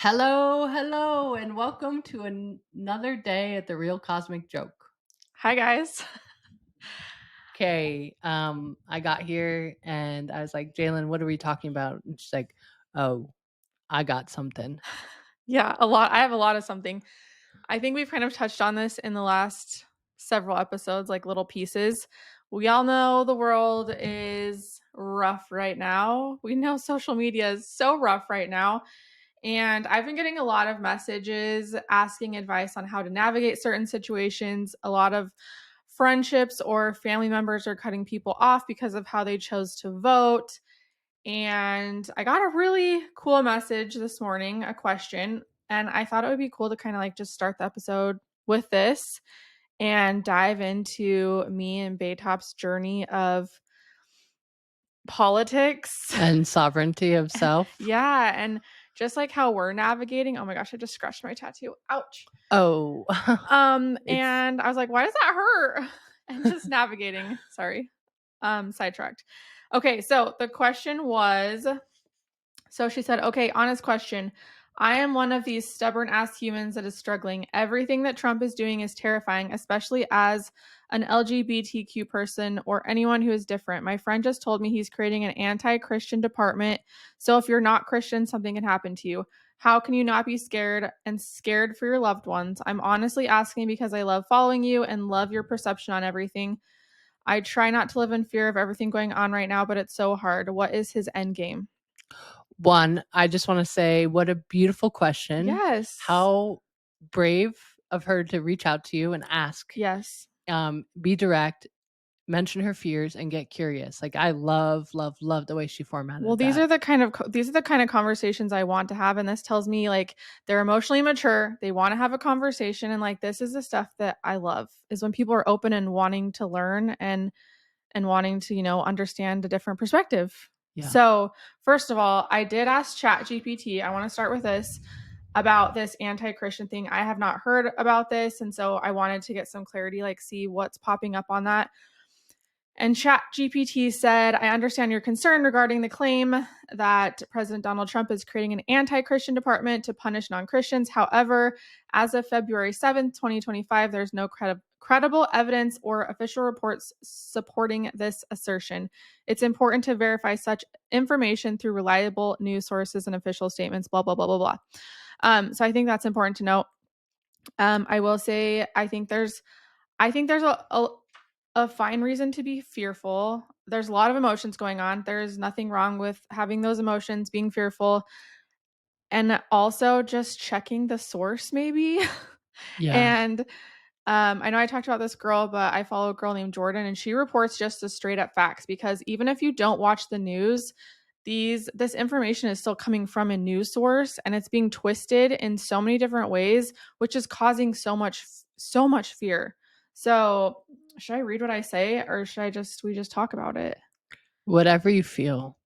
Hello, and welcome to another day at the Real Cosmic Joke. Hi, guys. Okay, I got here and I was like, Jalen, what are we talking about? And she's like, oh, I got something. Yeah, a lot. I have a lot of something. I think we've kind of touched on this in the last several episodes, like little pieces. We all know the world is rough right now. We know social media is so rough right now. And I've been getting a lot of messages asking advice on how to navigate certain situations. A lot of friendships or family members are cutting people off because of how they chose to vote. And I got a really cool message this morning, a question, and I thought it would be cool to kind of like just start the episode with this and dive into me and Baytop's journey of politics. And sovereignty of self. Yeah, and just like how we're navigating. Oh my gosh, I just scratched my tattoo. Ouch. Oh, it's And I was like, why does that hurt? And just navigating. Sorry. Sidetracked. Okay, so the question was, so she said, okay, honest question. I am one of these stubborn ass humans that is struggling. Everything that Trump is doing is terrifying, especially as an LGBTQ person or anyone who is different. My friend just told me he's creating an anti Christian department. So if you're not Christian, something can happen to you. How can you not be scared and scared for your loved ones? I'm honestly asking because I love following you and love your perception on everything. I try not to live in fear of everything going on right now, but it's so hard. What is his end game? one. I just want to say, what a beautiful question. Yes. How brave of her to reach out to you and ask. Yes. Be direct, mention her fears, and get curious. Like I love the way she Well, formatted these that. are the kind of conversations I want to have, and this tells me like they're emotionally mature. They want to have a conversation, and like this is the stuff that I love is when people are open and wanting to learn and wanting to understand a different perspective. Yeah. So first of all, I did ask ChatGPT. I want to start with this about this anti-Christian thing. I have not heard about this, and so I wanted to get some clarity, like see what's popping up on that. And ChatGPT said, I understand your concern regarding the claim that President Donald Trump is creating an anti Christian department to punish non Christians. However, as of February 7th, 2025, there's no credible evidence or official reports supporting this assertion. It's important to verify such information through reliable news sources and official statements, blah, blah, blah, blah, blah. So I think that's important to note. I will say, I think there's a fine reason to be fearful. There's a lot of emotions going on. There's nothing wrong with having those emotions, being fearful, and also just checking the source, maybe. Yeah. And I know I talked about this girl, but I follow a girl named Jordan, and she reports just the straight up facts because even if you don't watch the news, this information is still coming from a news source and it's being twisted in so many different ways, which is causing so much fear. So should I read what I say or should I just we just talk about it? Whatever you feel.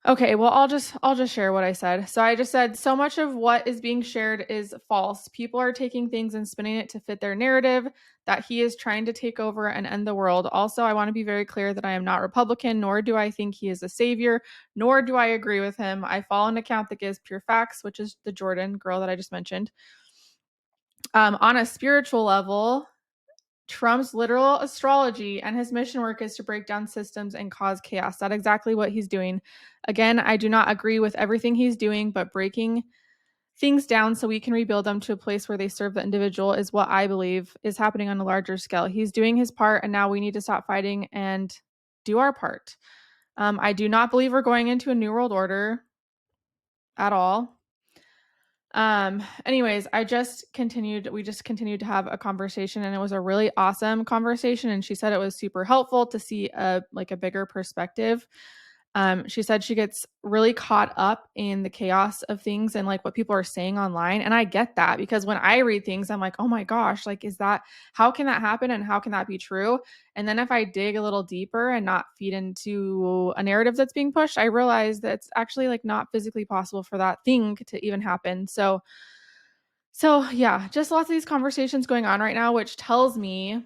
Okay, well, I'll just share what I said. So I just said so much of what is being shared is false. People are taking things and spinning it to fit their narrative that he is trying to take over and end the world. Also, I want to be very clear that I am not Republican, nor do I think he is a savior, nor do I agree with him. I follow an account that gives pure facts, which is the Jordan girl that I just mentioned. On a spiritual level, Trump's literal astrology and his mission work is to break down systems and cause chaos. That's exactly what he's doing. Again, I do not agree with everything he's doing, but breaking things down so we can rebuild them to a place where they serve the individual is what I believe is happening on a larger scale. He's doing his part, and now we need to stop fighting and do our part. I do not believe we're going into a new world order at all. Anyways, we just continued to have a conversation and it was a really awesome conversation. And she said it was super helpful to see a bigger perspective. She said she gets really caught up in the chaos of things and like what people are saying online. And I get that because when I read things, I'm like, oh my gosh, like, how can that happen? And how can that be true? And then if I dig a little deeper and not feed into a narrative that's being pushed, I realize that it's actually like not physically possible for that thing to even happen. So yeah, just lots of these conversations going on right now, which tells me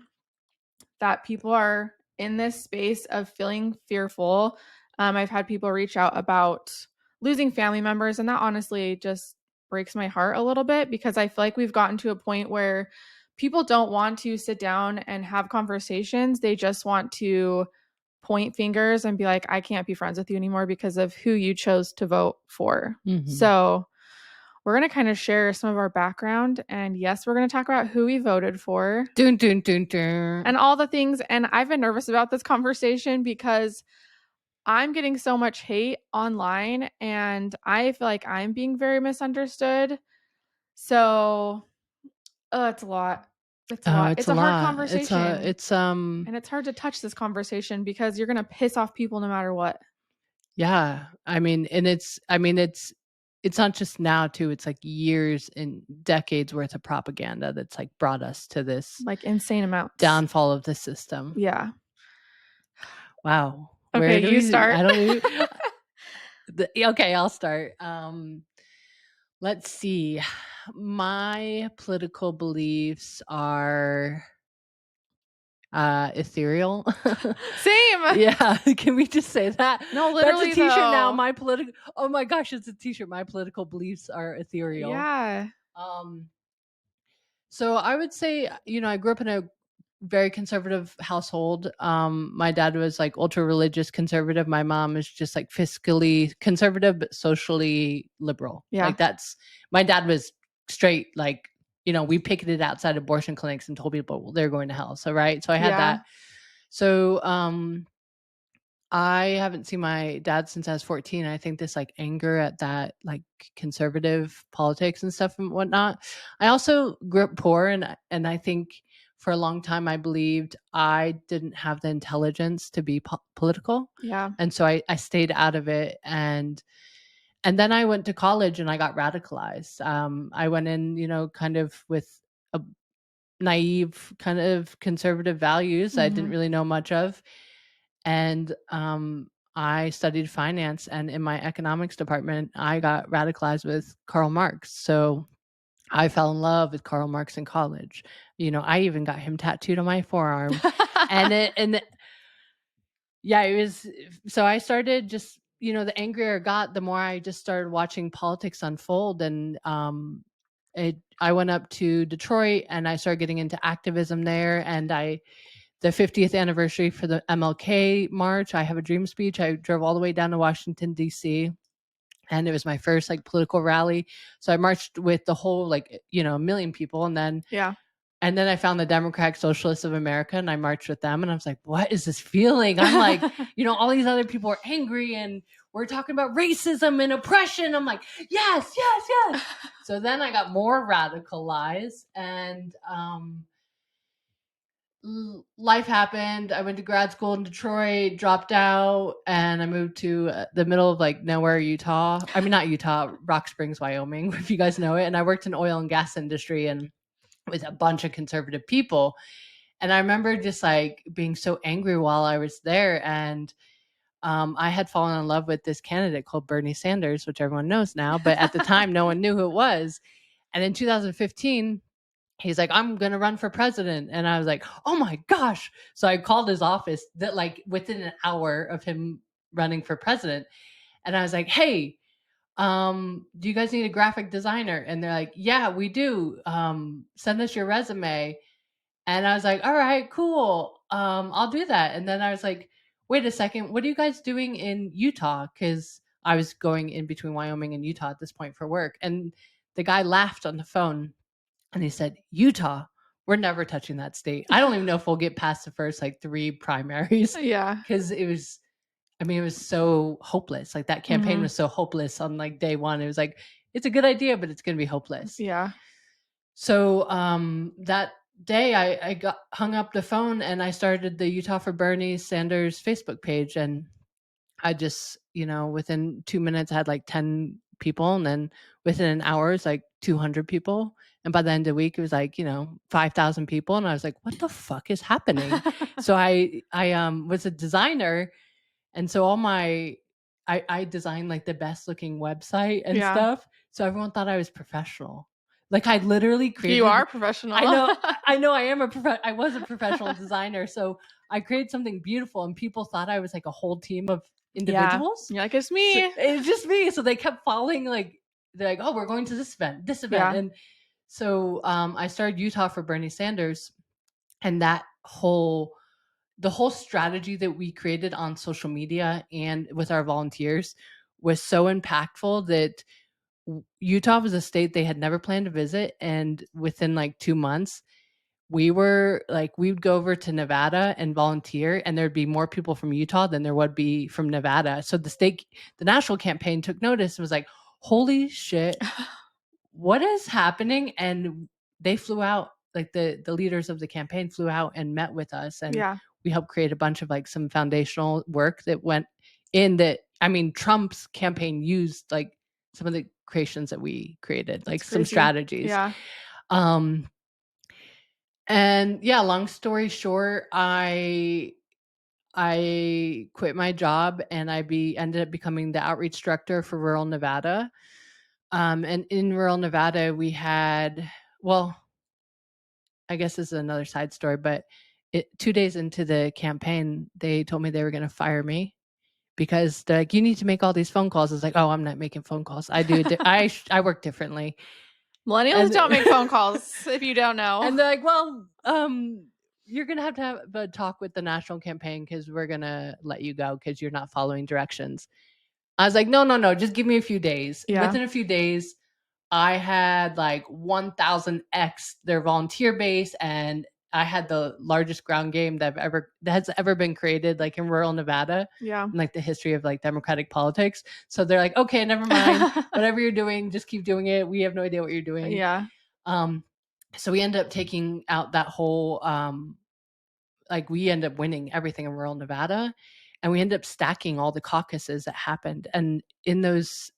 that people are in this space of feeling fearful. I've had people reach out about losing family members, and that honestly just breaks my heart a little bit, because I feel like we've gotten to a point where people don't want to sit down and have conversations. They just want to point fingers and be like, I can't be friends with you anymore because of who you chose to vote for. Mhm. So we're going to kind of share some of our background. And yes, we're going to talk about who we voted for Dun, dun, dun, dun. and all the things. And I've been nervous about this conversation because I'm getting so much hate online and I feel like I'm being very misunderstood. So, it's a lot. It's a Oh, lot. it's It's a a hard lot. It's conversation. it's And it's hard to touch this conversation because you're going to piss off people no matter what. yeah. I mean, and it's not just now too. It's like years and decades worth of propaganda that's like brought us to this Like insane amounts. downfall of the system. Yeah. Wow. Okay, Where do you we start. I don't even okay, I'll start. Let's see. My political beliefs are ethereal. Same. Yeah, can we just say that? No, That's a literally t-shirt now. though. My political Oh my gosh, it's a t-shirt. My political beliefs are ethereal. Yeah. Um so I would say, I grew up in a very conservative household. My dad was like ultra religious conservative. My mom is just like fiscally conservative but socially liberal. Yeah. Like that's my dad was straight like, we picketed outside abortion clinics and told people, well, they're going to hell. So right. So I had Yeah. that. So I haven't seen my dad since I was 14. I think this like anger at that like conservative politics and stuff and whatnot. I also grew up poor, and I think for a long time I believed I didn't have the intelligence to be political, Yeah. and so I stayed out of it. And then I went to college and I got radicalized. I went in, kind of with a naive kind of conservative values I didn't Mhm. really know much of, and I studied finance, and in my economics department I got radicalized with Karl Marx. So I fell in love with Karl Marx in college. I even got him tattooed on my forearm. And yeah, it was. So I started just, the angrier I got, the more I just started watching politics unfold. And I went up to Detroit and I started getting into activism there. And the 50th anniversary for the MLK march, I Have a Dream speech, I drove all the way down to Washington, D.C., and it was my first like political rally. So I marched with the whole like, a million people. Yeah. And then I found the Democratic Socialists of America and I marched with them. And I was like, what is this feeling? I'm like, all these other people are angry and we're talking about racism and oppression. I'm like, yes, yes, yes. So then I got more radicalized, and life happened. I went to grad school in Detroit, dropped out, and I moved to the middle of like nowhere, Utah. I mean, not Utah, Rock Springs, Wyoming, if you guys know it. And I worked in oil and gas industry and with a bunch of conservative people. And I remember just like being so angry while I was there. And I had fallen in love with this candidate called Bernie Sanders, which everyone knows now. But at the time, no one knew who it was. And in 2015, he's like, I'm going to run for president. And I was like, oh my gosh. So I called his office that like within an hour of him running for president. And I was like, hey, do you guys need a graphic designer? And they're like, yeah, we do. Send us your resume. And I was like, all right, cool. I'll do that. And then I was like, wait a second, what are you guys doing in Utah? Because I was going in between Wyoming and Utah at this point for work. And the guy laughed on the phone and he said, Utah, we're never touching that state. I don't even know if we'll get past the first like 3 primaries, Yeah. because it was so hopeless. Like that campaign was so hopeless on like day one. It was like, it's a good idea, but it's going to be hopeless. Yeah. So that day I got hung up the phone and I started the Utah for Bernie Sanders Facebook page. And I just, within 2 minutes I had like 10 people. And then within an hour it's like 200 people. And by the end of the week it was like, 5,000 people. And I was like, what the fuck is happening? So I was a designer. And so I designed like the best looking website and Yeah. stuff. So everyone thought I was professional. Like I literally created. You are professional. I know I am I was a professional designer. So I created something beautiful and people thought I was like a whole team of individuals. Yeah. You're like, it's me. So it's just me. So they kept following like they're like, oh, we're going to this event, Yeah. and so I started Utah for Bernie Sanders, and the whole strategy that we created on social media and with our volunteers was so impactful that Utah was a state they had never planned to visit, and within like 2 months we would go over to Nevada and volunteer, and there'd be more people from Utah than there would be from Nevada. So the national campaign took notice and was like, holy shit, what is happening? And they flew out, like the leaders of the campaign flew out and met with us, and Yeah. we helped create a bunch of like some foundational work that went in that. I mean, Trump's campaign used like some of the creations that we created, like That's some crazy. strategies. Yeah. And yeah, long story short, I quit my job and ended up becoming the outreach director for rural Nevada. And in rural Nevada, we had, well, I guess this is another side story, but 2 days into the campaign, they told me they were going to fire me because they're like, you need to make all these phone calls. I was like, oh, I'm not making phone calls. I work differently. Millennials don't make phone calls, if you don't know. And they're like, well, you're going to have a talk with the national campaign because we're going to let you go because you're not following directions. I was like, no, just give me a few days. Yeah. Within a few days, I had like 1,000x their volunteer base, and I had the largest ground game that has ever been created, like in rural Nevada, Yeah. in like the history of like democratic politics. So they're like, okay, never mind, whatever you're doing, just keep doing it. We have no idea what you're doing. Yeah. So we ended up taking out that whole, like we ended up winning everything in rural Nevada, and we ended up stacking all the caucuses that happened. And in those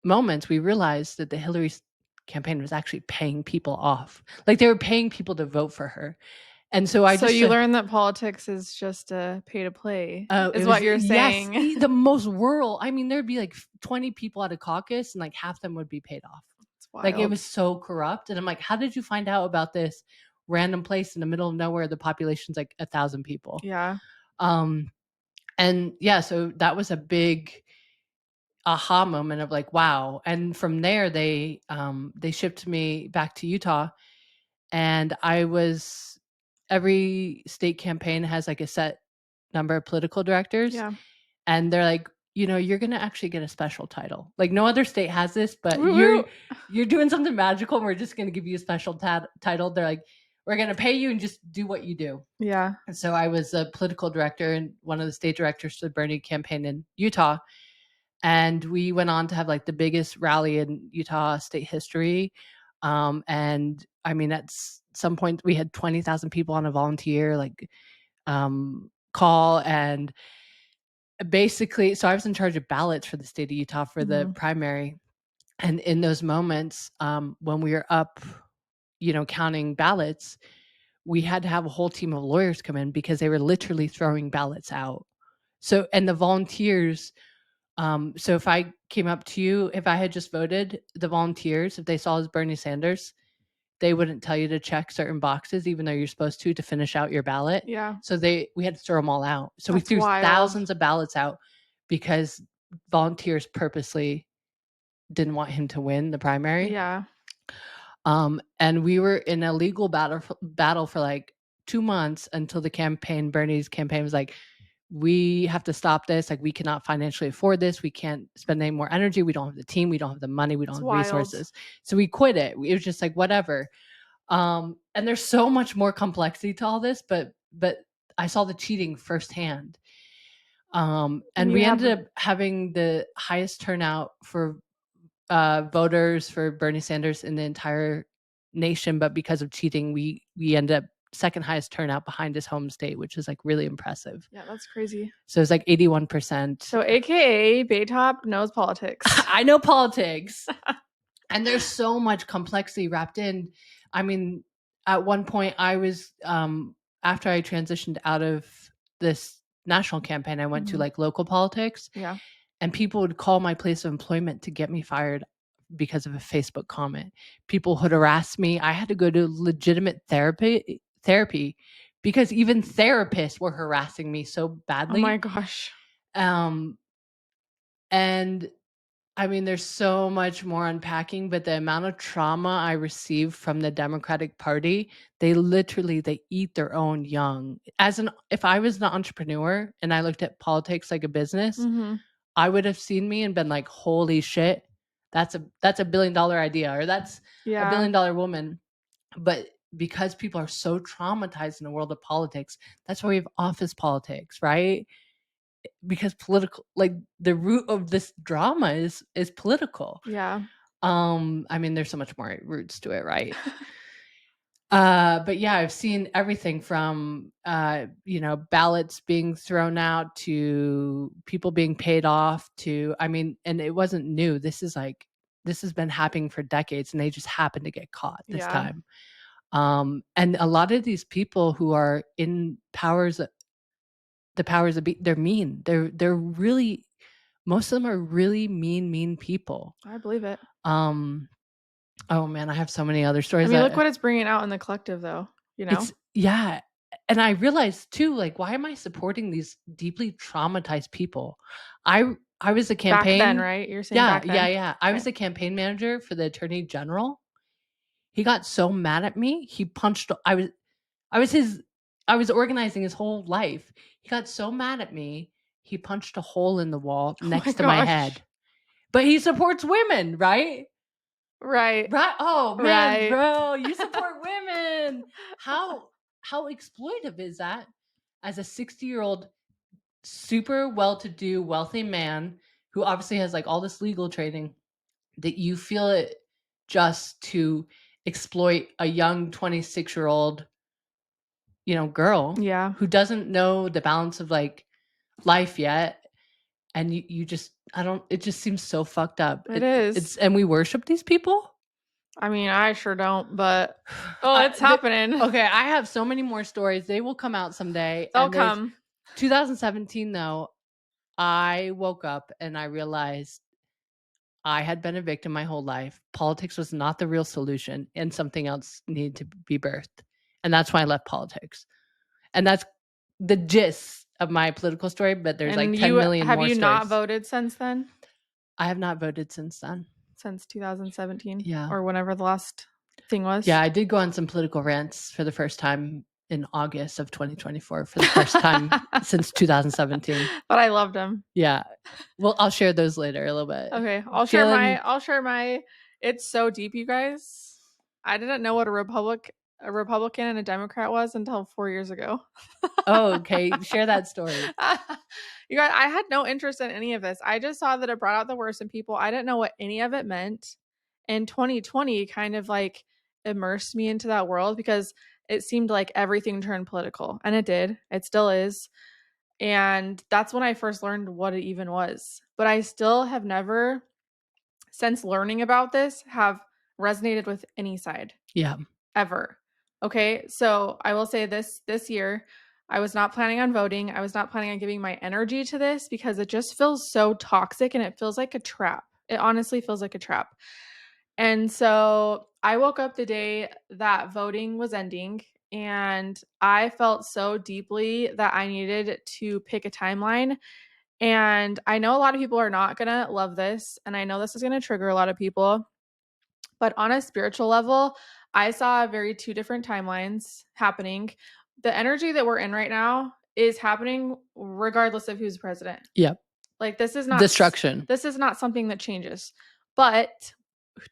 moments, we realized that the Hillary campaign was actually paying people off. Like they were paying people to vote for her. And so you learned that politics is just a pay to play, is what you're saying. Yes, the most rural. I mean, there'd be like 20 people at a caucus, and like half them would be paid off. It's wild. Like it was so corrupt. And I'm like, how did you find out about this random place in the middle of nowhere? The population's like 1,000 people. Yeah. And yeah, so that was a big aha moment of like, wow. And from there, they shipped me back to Utah, and every state campaign has like a set number of political directors. Yeah. And they're like, you're going to actually get a special title. Like no other state has this, but Woo-woo. you're doing something magical, and we're just going to give you a special title. They're like, we're going to pay you and just do what you do. Yeah. And so I was a political director and one of the state directors for the Bernie campaign in Utah. And we went on to have like the biggest rally in Utah state history. And I mean, at some point we had 20,000 people on a volunteer call. And basically, so I was in charge of ballots for the state of Utah for the primary. And in those moments, when we were up, counting ballots, we had to have a whole team of lawyers come in because they were literally throwing ballots out. So, and the volunteers, so if I came up to you, if I had just voted, the volunteers, if they saw as Bernie Sanders, they wouldn't tell you to check certain boxes, even though you're supposed to finish out your ballot. Yeah. So we had to throw them all out. So That's we threw wild. thousands of ballots out because volunteers purposely didn't want him to win the primary. Yeah. And we were in a legal battle for like 2 months until Bernie's campaign was like, we have to stop this. Like, we cannot financially afford this. We can't spend any more energy. We don't have the team. We don't have the money. We don't have resources. So we quit it. It was just like, whatever. And there's so much more complexity to all this, but I saw the cheating firsthand. And we ended up having the highest turnout for voters for Bernie Sanders in the entire nation, but because of cheating, we ended up second highest turnout behind his home state, which is like really impressive. Yeah, that's crazy. So it's like 81%. So AKA Baytop knows politics. I know politics. And there's so much complexity wrapped in. I mean, at one point I was, after I transitioned out of this national campaign, I went to like local politics. Yeah. And people would call my place of employment to get me fired because of a Facebook comment. People would harass me. I had to go to legitimate therapy because even therapists were harassing me so badly. Oh my gosh. And I mean, there's so much more unpacking, but the amount of trauma I received from the Democratic Party, they eat their own young. If I was an entrepreneur and I looked at politics like a business, Mhm. I would have seen me and been like, "Holy shit, that's a $1 billion idea," or "That's a Yeah. $1 billion woman." But because people are so traumatized in the world of politics, that's why we have office politics, right? Because political, like, the root of this drama is political. Yeah. I mean, there's so much more roots to it, right? But yeah, I've seen everything from ballots being thrown out to people being paid off to, I mean, and it wasn't new. This has been happening for decades and they just happened to get caught this Yeah. time. And a lot of these people who are in the powers of be, they're mean. They're really, most of them are really mean people. I believe it. Um, oh man, I have so many other I stories mean, look that what it's bringing out in the collective, though, you know? it's yeah. And I realized too, like, why am I supporting these deeply traumatized people? I was a Back then, campaign right? You're saying yeah, back yeah, then? yeah. I Okay. was a campaign manager for the attorney general. He got so mad at me, he punched I was his I was organizing his whole life. He got so mad at me, he punched a hole in the wall Oh my next to my gosh. head. But he supports women, right? Right. Right? Oh man, Right. bro, you support women. How how exploitive is that as a 60-year-old super well-to-do, wealthy man who obviously has like all this legal training that you feel it just to exploit a young 26-year-old, girl Yeah. who doesn't know the balance of like life yet, and you just I don't it just seems so fucked up. It is. It's and we worship these people? I mean, I sure don't, but oh, I it's the happening. Okay, I have so many more stories. They will come out someday, They'll and there's come. 2017 though, I woke up and I realized I had been a victim my whole life. Politics was not the real solution, and something else needed to be birthed. And that's why I left politics. And that's the gist of my political story, but there's like And 10 you million have more you not stories. voted since then? I have not voted since then. Since 2017 Yeah. or whenever the last thing was? Yeah, I did go on some political rants for the first time in August of 2024 for the first time since 2017. But I loved him. Yeah. Well, I'll share those later a little bit. Okay, Feeling I'll share my it's so deep, you guys. I didn't know what a Republican and a Democrat was until 4 years ago. Oh, okay. Share that story. You guys, I had no interest in any of this. I just saw that it brought out the worst in people. I didn't know what any of it meant. And 2020 kind of like immersed me into that world because it seemed like everything turned political. And it did. It still is. And that's when I first learned what it even was. But I still have never, since learning about this, have resonated with any side Yeah. ever. Okay, so I will say this year, I was not planning on voting. I was not planning on giving my energy to this because it just feels so toxic and it feels like a trap. It honestly feels like a trap. And so I woke up the day that voting was ending and I felt so deeply that I needed to pick a timeline. And I know a lot of people are not going to love this. And I know this is going to trigger a lot of people. But on a spiritual level, I saw very two different timelines happening. The energy that we're in right now is happening regardless of who's president. Yep. Like Destruction. this is not something that changes. But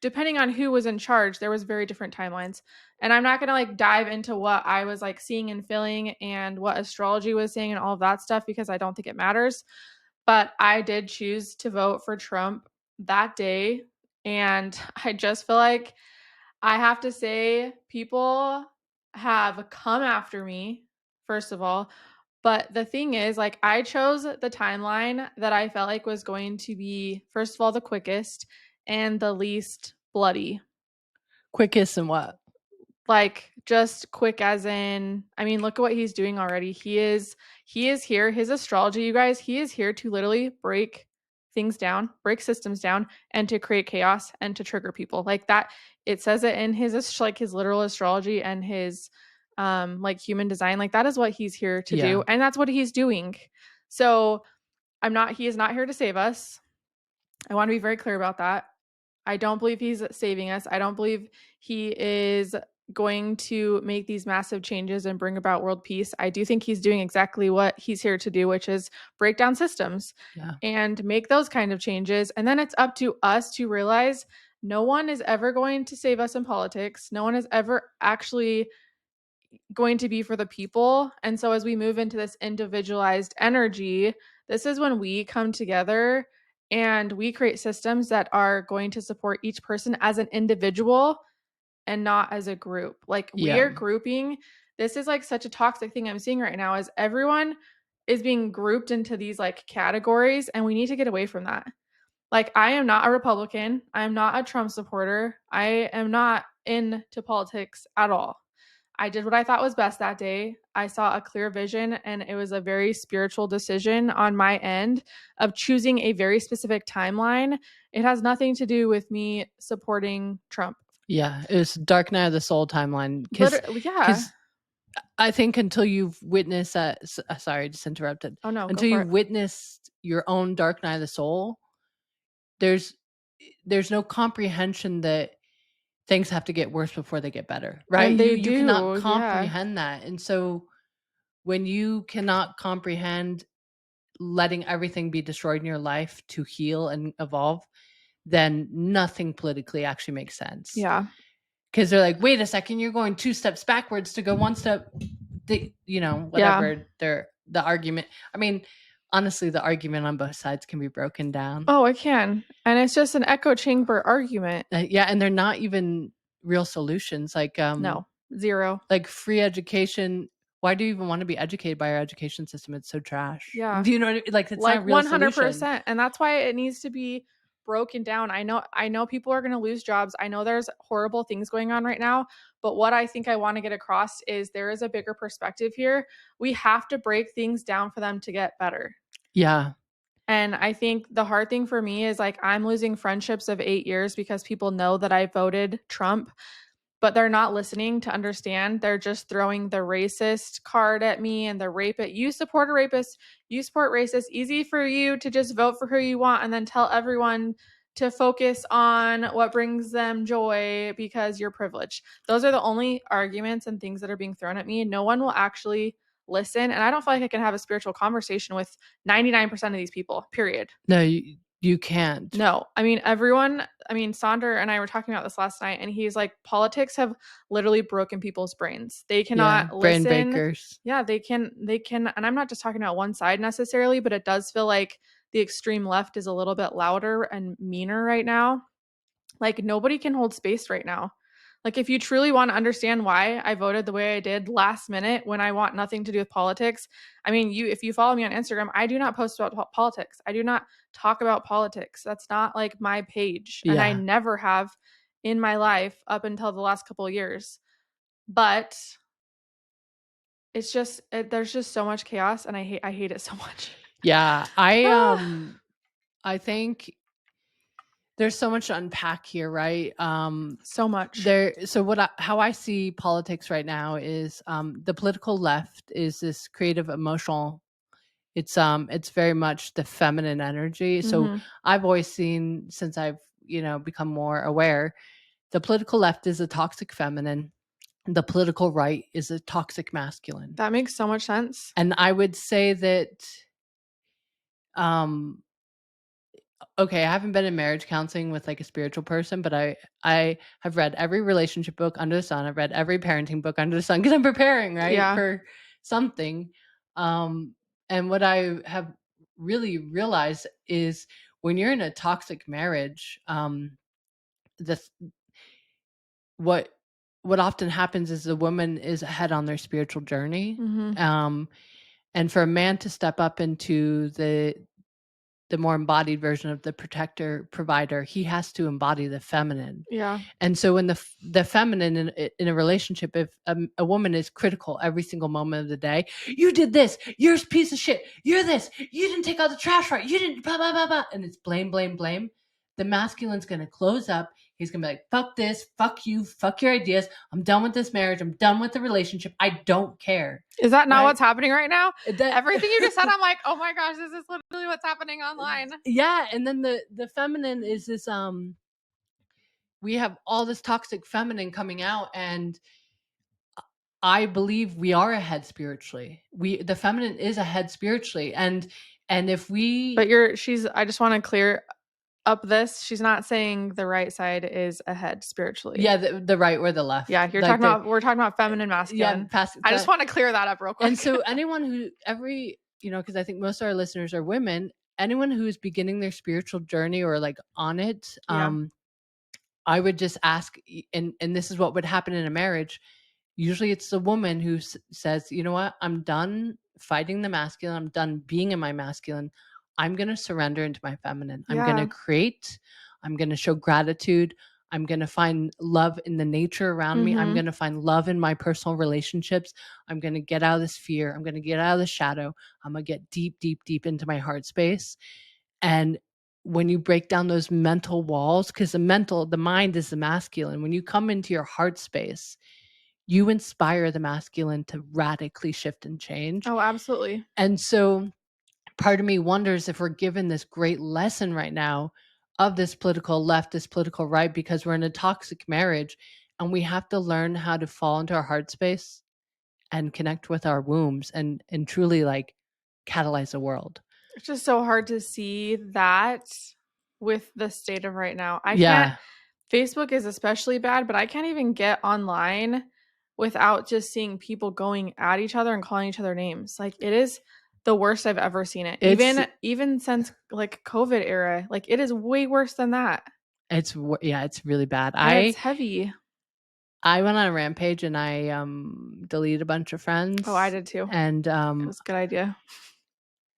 depending on who was in charge, there was very different timelines. And I'm not going to like dive into what I was like seeing and feeling and what astrology was saying and all of that stuff because I don't think it matters. But I did choose to vote for Trump that day. And I just feel like I have to say, people have come after me, first of all. But the thing is, like, I chose the timeline that I felt like was going to be, first of all, the quickest and the least bloody. Quickest and what? Like, just quick as in, I mean, look at what he's doing already. He is here. His astrology, you guys, he is here to literally break things down, break systems down, and to create chaos and to trigger people. Like that, it says it in his like his literal astrology and his like human design. Like that is what he's here to Yeah. do, and that's what he's doing. So he is not here to save us. I want to be very clear about that. I don't believe he's saving us. I don't believe he is going to make these massive changes and bring about world peace. I do think he's doing exactly what he's here to do, which is break down systems Yeah. and make those kind of changes. And then it's up to us to realize no one is ever going to save us in politics. No one is ever actually going to be for the people. And so as we move into this individualized energy, this is when we come together and we create systems that are going to support each person as an individual and not as a group. Like we Yeah. are grouping. This is like such a toxic thing I'm seeing right now is everyone is being grouped into these like categories and we need to get away from that. Like I am not a Republican. I am not a Trump supporter. I am not into politics at all. I did what I thought was best that day. I saw a clear vision, and it was a very spiritual decision on my end of choosing a very specific timeline. It has nothing to do with me supporting Trump. Yeah. It was Dark Night of the Soul timeline. Because Yeah. I think until you've witnessed that, sorry, just interrupted. Oh no, go Until for you've it. witnessed your own Dark Night of the Soul, there's no comprehension that things have to get worse before they get better, right? And they You cannot do, yeah. comprehend that. And so when you cannot comprehend letting everything be destroyed in your life to heal and evolve, then nothing politically actually makes sense. Yeah. Because they're like, wait a second, you're going 2 steps backwards to go 1 step, whatever the argument. I mean, honestly, the argument on both sides can be broken down. Oh, it can. And it's just an echo chamber argument. Yeah, and they're not even real solutions. Like No, zero. like free education. Why do you even want to be educated by our education system? It's so trash. Yeah. Do you know what I mean? Like it's Like not a real 100%. solution. And that's why it needs to be broken down. I know people are going to lose jobs. I know there's horrible things going on right now, but what I think I want to get across is there is a bigger perspective here. We have to break things down for them to get better. Yeah. And I think the hard thing for me is like I'm losing friendships of 8 years because people know that I voted Trump, but they're not listening to understand. They're just throwing the racist card at me and the rape it. You support a rapist, you support racist. Easy for you to just vote for who you want and then tell everyone to focus on what brings them joy because you're privileged. Those are the only arguments and things that are being thrown at me. No one will actually listen. And I don't feel like I can have a spiritual conversation with 99% of these people, period. No, you can't. No, I mean, Sonder and I were talking about this last night, and he's like, politics have literally broken people's brains. They cannot brain listen. bakers. Yeah, they can, and I'm not just talking about one side necessarily, but it does feel like the extreme left is a little bit louder and meaner right now. Like, nobody can hold space right now. Like, if you truly want to understand why I voted the way I did last minute when I want nothing to do with politics, I mean, if you follow me on Instagram, I do not post about politics. I do not talk about politics. That's not like my page. And I never have in my life up until the last couple of years. But it's just, there's just so much chaos and I hate it so much. Yeah. I think there's so much to unpack here, right? So much. How I see politics right now is the political left is this creative, emotional. It's very much the feminine energy. So I've always seen, since I've become more aware, the political left is a toxic feminine. The political right is a toxic masculine. That makes so much sense. And I would say that okay, I haven't been in marriage counseling with like a spiritual person, but I have read every relationship book under the sun. I've read every parenting book under the sun because I'm preparing, right, for something. And what I have really realized is when you're in a toxic marriage, what often happens is the woman is ahead on their spiritual journey, and for a man to step up into the more embodied version of the protector provider, he has to embody the feminine. Yeah. And so when the feminine in a relationship, if a woman is critical every single moment of the day, you did this, you're a piece of shit, you're this, you didn't take out the trash right, you didn't blah blah blah blah, and it's blame blame blame, the masculine's going to close up. He's going to be like, fuck this, fuck you, fuck your ideas, I'm done with this marriage, I'm done with the relationship, I don't care. Is that not what's happening right now? Everything you just said, I'm like, oh my gosh, this is literally what's happening online. Yeah, and then the feminine is this we have all this toxic feminine coming out, and I believe we are ahead spiritually. The feminine is ahead spiritually, and if we But I just want to clear up this. She's not saying the right side is ahead spiritually. yeah, the right or the left. Yeah, we're talking about feminine, masculine. Yeah, I just want to clear that up real quick. And so anyone who because I think most of our listeners are women, anyone who's beginning their spiritual journey or like on it, I would just ask, and this is what would happen in a marriage. Usually it's the woman who says, you know what, I'm done fighting the masculine. I'm done being in my masculine. I'm going to surrender into my feminine. I'm going to create. I'm going to show gratitude. I'm going to find love in the nature around me. I'm going to find love in my personal relationships. I'm going to get out of this fear. I'm going to get out of the shadow. I'm going to get deep, deep, deep into my heart space. And when you break down those mental walls, because the mind is the masculine. When you come into your heart space, you inspire the masculine to radically shift and change. Oh, absolutely. And so part of me wonders if we're given this great lesson right now of this political left, this political right, because we're in a toxic marriage and we have to learn how to fall into our heart space and connect with our wombs and truly like catalyze the world. It's just so hard to see that with the state of right now. I can't. Facebook is especially bad, but I can't even get online without just seeing people going at each other and calling each other names. Like, it is the worst I've ever seen it. Even since like COVID era, like it is way worse than that. It's really bad. It's heavy. I went on a rampage and I deleted a bunch of friends. Oh, I did too. And it was a good idea.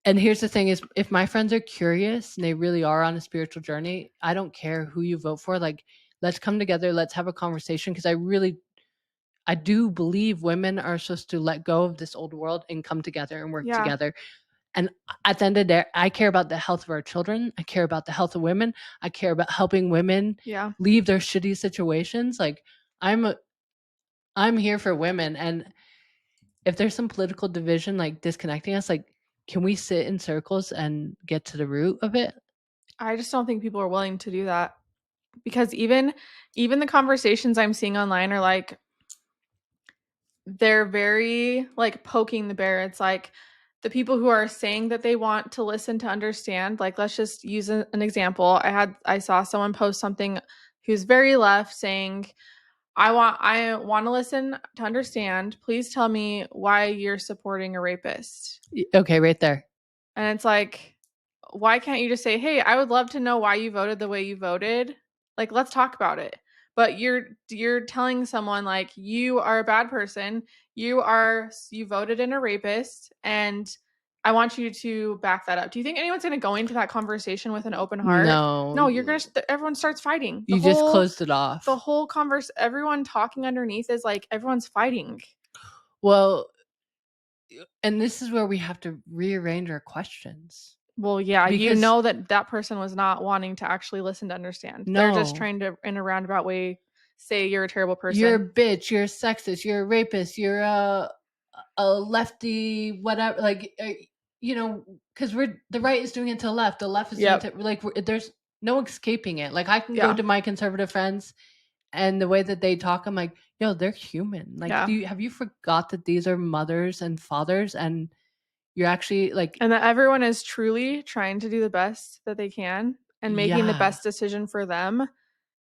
And here's the thing is, if my friends are curious and they really are on a spiritual journey, I don't care who you vote for. Like, let's come together. Let's have a conversation. Because I do believe women are supposed to let go of this old world and come together and work together. And at the end of the day, I care about the health of our children. I care about the health of women. I care about helping women leave their shitty situations. Like, I'm here for women. And if there's some political division, like disconnecting us, like, can we sit in circles and get to the root of it? I just don't think people are willing to do that, because even the conversations I'm seeing online are like, they're very like poking the bear. It's like the people who are saying that they want to listen to understand, like, let's just use an example. I saw someone post something who's very left saying, I want to listen to understand. Please tell me why you're supporting a rapist. Okay, right there. And it's like, why can't you just say, hey, I would love to know why you voted the way you voted. Like, let's talk about it. But you're telling someone like, you are a bad person. You voted in a rapist, and I want you to back that up. Do you think anyone's going to go into that conversation with an open heart? No, everyone starts fighting. You just closed it off. The whole everyone talking underneath is like, everyone's fighting. Well, and this is where we have to rearrange our questions. Well, yeah, because you know that person was not wanting to actually listen to understand. No. They're just trying to, in a roundabout way, say you're a terrible person. You're a bitch. You're a sexist. You're a rapist. You're a lefty, whatever. Like, because the right is doing it to the left. The left is doing it to, like, there's no escaping it. Like, I can go to my conservative friends, and the way that they talk, I'm like, yo, they're human. Like, have you forgot that these are mothers and fathers, and you're actually like, and that everyone is truly trying to do the best that they can and making the best decision for them.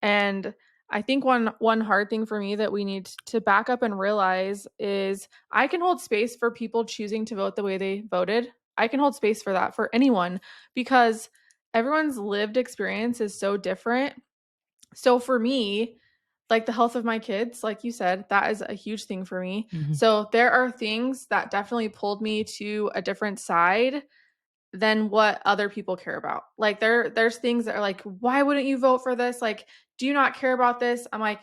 And I think one hard thing for me that we need to back up and realize is, I can hold space for people choosing to vote the way they voted. I can hold space for that for anyone, because everyone's lived experience is so different. So for me, like the health of my kids, like you said, that is a huge thing for me. Mm-hmm. So there are things that definitely pulled me to a different side than what other people care about. Like there's things that are like, why wouldn't you vote for this? Like, do you not care about this? I'm like,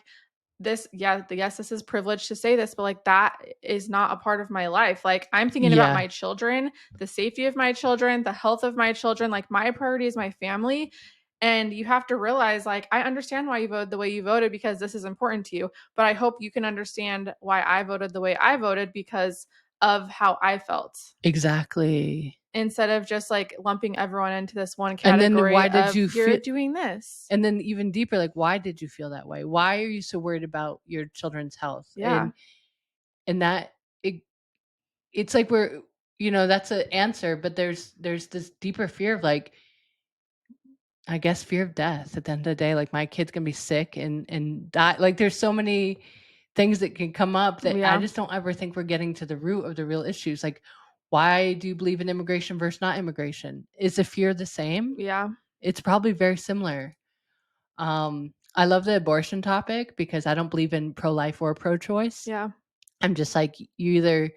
yes, this is privilege to say this, but like, that is not a part of my life. Like, I'm thinking about my children, the safety of my children, the health of my children. Like, my priority is my family. And you have to realize, like, I understand why you voted the way you voted, because this is important to you. But I hope you can understand why I voted the way I voted, because of how I felt. Exactly. instead of just like lumping everyone into this one And then category why did of you you're feel doing this. and then even deeper, like, why did you feel that way? Why are you so worried about your children's health? Yeah. And that it it's like we're that's an answer, but there's this deeper fear of, like, I guess, fear of death at the end of the day. Like, my kid's gonna be sick and die. Like, there's so many things that can come up that I Yeah. just don't ever think we're getting to the root of the real issues. Like, why do you believe in immigration versus not immigration? Is the fear the same? Yeah. It's probably very similar. I love the abortion topic because I don't believe in pro-life or pro-choice. Yeah. I'm just like, you either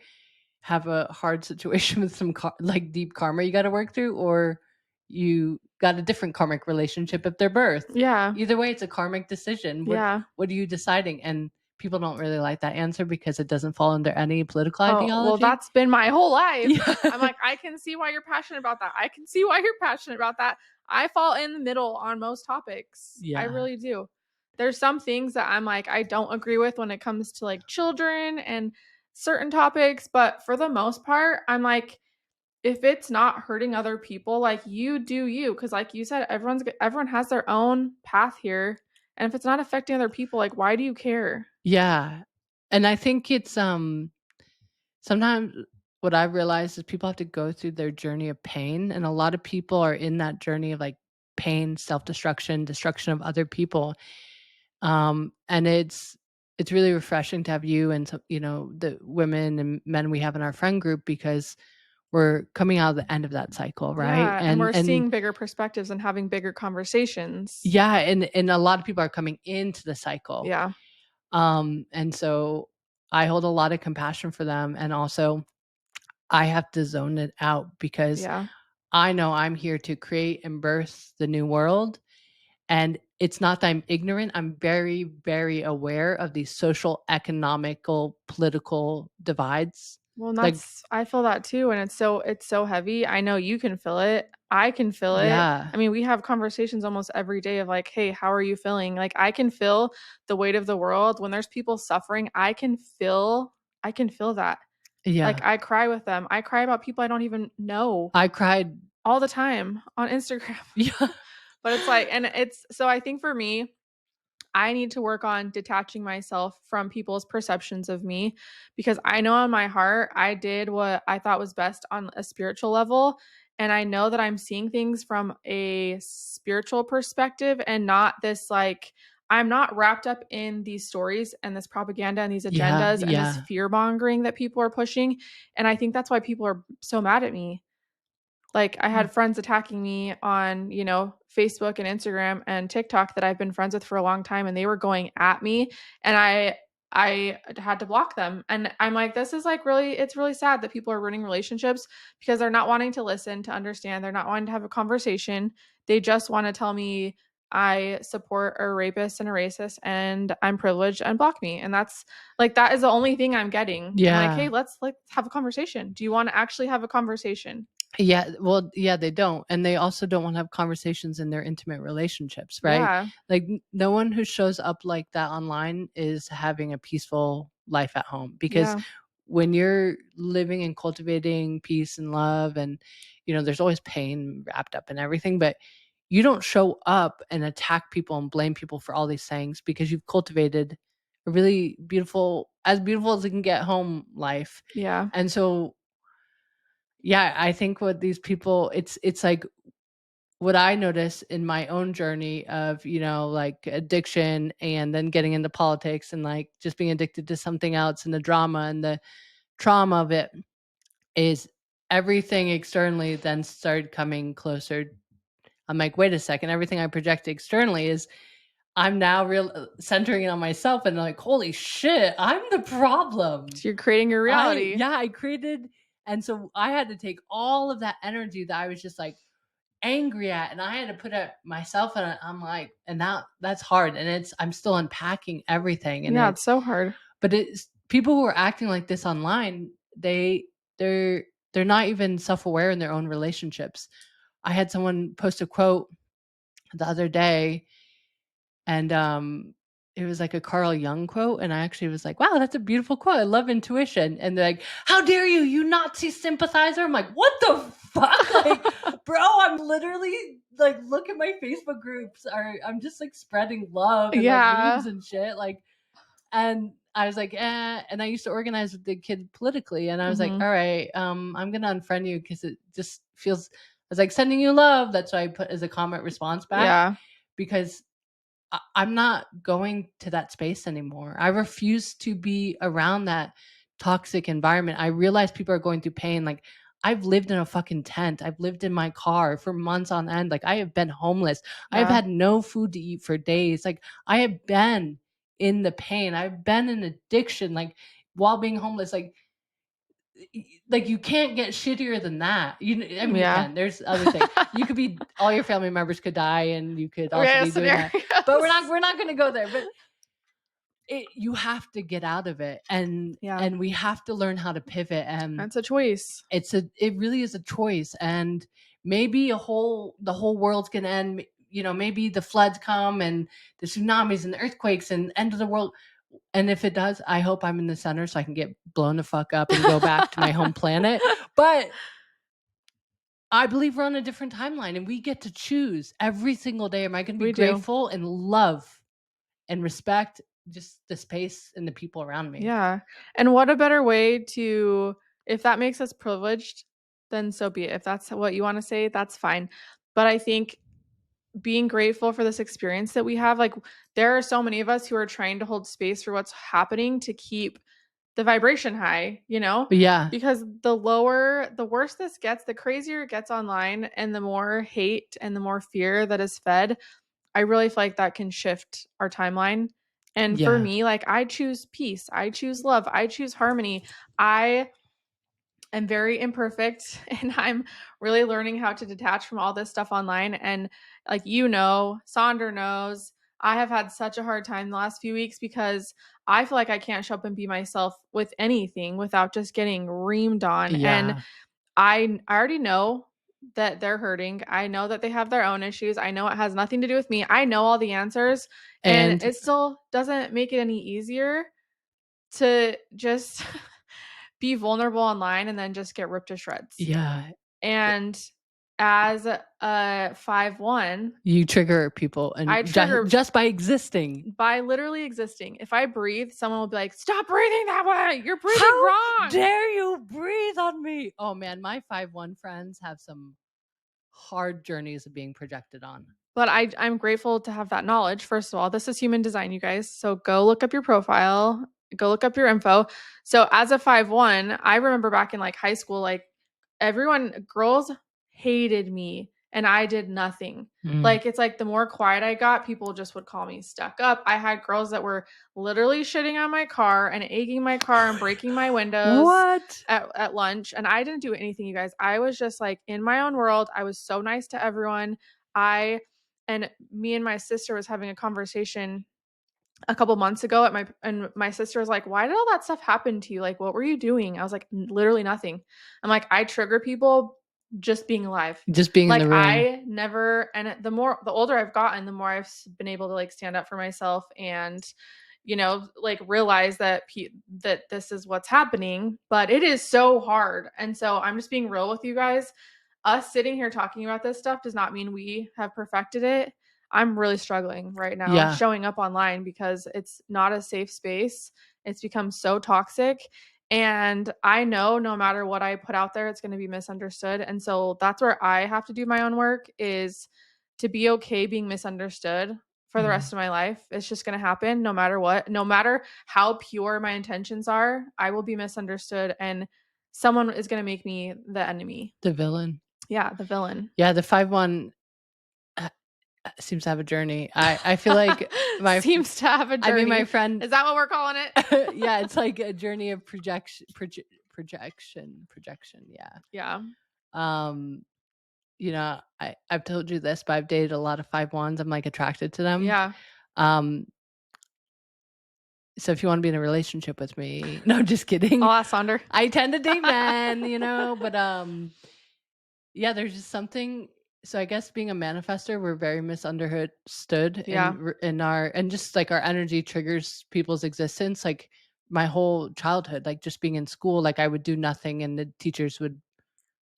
have a hard situation with some like deep karma you got to work through, or you got a different karmic relationship at their birth. Yeah. Either way, it's a karmic decision. Yeah. What are you deciding? And people don't really like that answer because it doesn't fall under any political Oh, well, ideology. that's been my whole life. Yeah. I'm like, I can see why you're passionate about that. I can see why you're passionate about that. I fall in the middle on most topics. I Yeah. really do. There's some things that I'm like, I don't agree with when it comes to like children and certain topics. But for the most part, I'm like, if it's not hurting other people, like you do you. Cause like you said, everyone has their own path here. And if it's not affecting other people, like, why do you care? Yeah. And I think it's sometimes what I've realized is people have to go through their journey of pain, and a lot of people are in that journey of, like, pain, self-destruction, destruction of other people. And it's really refreshing to have you and the women and men we have in our friend group, because we're coming out of the end of that cycle, right? Yeah, and And we're seeing bigger perspectives and having bigger conversations. yeah, and a lot of people are coming into the cycle. Yeah, And so I hold a lot of compassion for them, and also I have to zone it out because yeah. I know I'm here to create and birth the new world. And it's not that I'm ignorant. I'm very, very aware of these social, economical, political divides. Well, and Like, I feel that too, and it's so heavy. I know you can feel it. I can feel it. yeah, I mean, we have conversations almost every day of like, "Hey, how are you feeling?" Like I can feel the weight of the world when there's people suffering. I can feel that. Like yeah. I cry with them. I cry about people I don't even know I cried. all the time on Instagram. Yeah, But it's like and it's so I think for me, I need to work on detaching myself from people's perceptions of me because I know in my heart I did what I thought was best on a spiritual level. And I know that I'm seeing things from a spiritual perspective and not this like, I'm not wrapped up in these stories and this propaganda and these yeah, agendas and this yeah, fear mongering that people are pushing. And I think that's why people are so mad at me like, I yeah, had friends attacking me on, Facebook and Instagram and TikTok that I've been friends with for a long time, and they were going at me, and I had to block them. And I'm like, this is like really it's really sad that people are ruining relationships because they're not wanting to listen, to understand. They're not wanting to have a conversation. They just want to tell me I support a rapist and a racist and I'm privileged and block me. And that's like that is the only thing I'm getting. I'm like, hey, yeah. let's like have a conversation. Do you want to actually have a conversation? Yeah, well, yeah, they don't, and they also don't wanna have conversations in their intimate relationships, right? Yeah. Like, n no one who shows up like that online is having a peaceful life at home, because Yeah. when you're living and cultivating peace and love and, there's always pain wrapped up in everything, but you don't show up and attack people and blame people for all these things because you've cultivated a really beautiful as it can get home life. Yeah. And so yeah, I think what these people it's like what I notice in my own journey of, like addiction and then getting into politics and like just being addicted to something else and the drama and the trauma of it is everything externally then started coming closer. I'm like, wait a second, everything I project externally is I'm now real centering it on myself and like, holy shit, I'm the problem. So you're creating your reality. I created, and so I had to take all of that energy that I was just like angry at, and I had to put it myself in it. I'm like, and that's hard, and I'm still unpacking everything, and Yeah, it's so hard. but it's people who are acting like this online. They're not even self-aware in their own relationships. I had someone post a quote the other day, and it was like a Carl Jung quote, and I actually was like, "Wow, that's a beautiful quote. I love intuition." And they're like, "How dare you, you Nazi sympathizer?" I'm like, "What the fuck?" Like, bro, I'm literally like, look at my Facebook groups. I'm just like spreading love and like Yeah. memes and shit. Like, and I was like, and I used to organize with the kid politically, and I was like, Mhm. all right, I'm gonna unfriend you because it just feels. I was like sending you love. That's why I put as a comment response back Yeah. because I'm not going to that space anymore. I refuse to be around that toxic environment. I realize people are going through pain. Like, I've lived in a fucking tent. I've lived in my car for months on end. Like, I have been homeless. I've Yeah. had no food to eat for days. Like, I have been in the pain. I've been in addiction. Like, while being homeless, like you can't get shittier than that. I mean, you Yeah. can. There's other things. You could be all your family members could die, and you could also Okay, be doing that. But we're not scenarios. we're not going to go there. But you have to get out of it, and Yeah. we have to learn how to pivot. And That's a choice. it really is a choice. And maybe the whole world's going to end. Maybe the floods come and the tsunamis and the earthquakes and end of the world. And if it does, I hope I'm in the center so I can get blown the fuck up and go back to my home planet. But I believe we're on a different timeline and we get to choose every single day. Am I going to be We do. grateful and love and respect just the space and the people around me? Yeah. And what a better way to, if that makes us privileged, then so be it. If that's what you want to say, that's fine. But I think being grateful for this experience that we have, like, there are so many of us who are trying to hold space for what's happening to keep the vibration high, But yeah, because the worse this gets, the crazier it gets online, and the more hate and the more fear that is fed, I really feel like that can shift our timeline. And for yeah, me, like, I choose peace, I choose love, I choose harmony. I am very imperfect and I'm really learning how to detach from all this stuff online. And like, Sonder knows, I have had such a hard time the last few weeks because I feel like I can't show up and be myself with anything without just getting reamed on. And yeah, I already know that they're hurting. I know that they have their own issues. I know it has nothing to do with me. I know all the answers, and and it still doesn't make it any easier to just be vulnerable online and then just get ripped to shreds. yeah. And as a 5'1", You trigger people, I and trigger just by existing. by literally existing. If I breathe, someone will be like, "Stop breathing that way. You're breathing How wrong." dare you breathe on me? Oh man, my 5'1" friends have some hard journeys of being projected on. But I'm grateful to have that knowledge. First of all, this is human design, you guys. So go look up your profile, go look up your info. So as a 5'1", I remember back in like high school, like girls hated me and I did nothing. Mm. Like, it's like the more quiet I got, people just would call me stuck up. I had girls that were literally shitting on my car and egging my car and breaking my windows What? at lunch. And I didn't do anything, you guys. I was just like in my own world. I was so nice to everyone. I and me and my sister was having a conversation a couple months ago and my sister was like, "Why did all that stuff happen to you? Like, what were you doing?" I was like, Literally nothing." I'm like, "I trigger people just being alive." Just being in Like, the room. I never, and the older I've gotten, the more I've been able to like stand up for myself and like realize that that this is what's happening, but it is so hard. And so I'm just being real with you guys. Us sitting here talking about this stuff does not mean we have perfected it. I'm really struggling right now Yeah. showing up online because it's not a safe space. It's become so toxic. And I know no matter what I put out there, it's going to be misunderstood. And so that's where I have to do my own work, is to be okay being misunderstood for the Mm. rest of my life. It's just going to happen no matter what. No matter how pure my intentions are, I will be misunderstood and someone is going to make me the enemy. The villain. Yeah, the villain. Yeah, the 5'1" seems to have a journey. I feel like Seems to have a journey. my friend. Is that what we're calling it? Yeah, it's like a journey of projection. Yeah. Yeah. Um, I've told you this, but I've dated a lot of 5'1s. I'm like attracted to them. Yeah. Um, so if you want to be in a relationship with me, no, just kidding. I'll ask Sonder. I tend to date men, but yeah, there's just something So I guess being a manifester, we're very misunderstood Yeah. in our, and just like our energy triggers people's existence. Like my whole childhood, like just being in school, like I would do nothing and the teachers would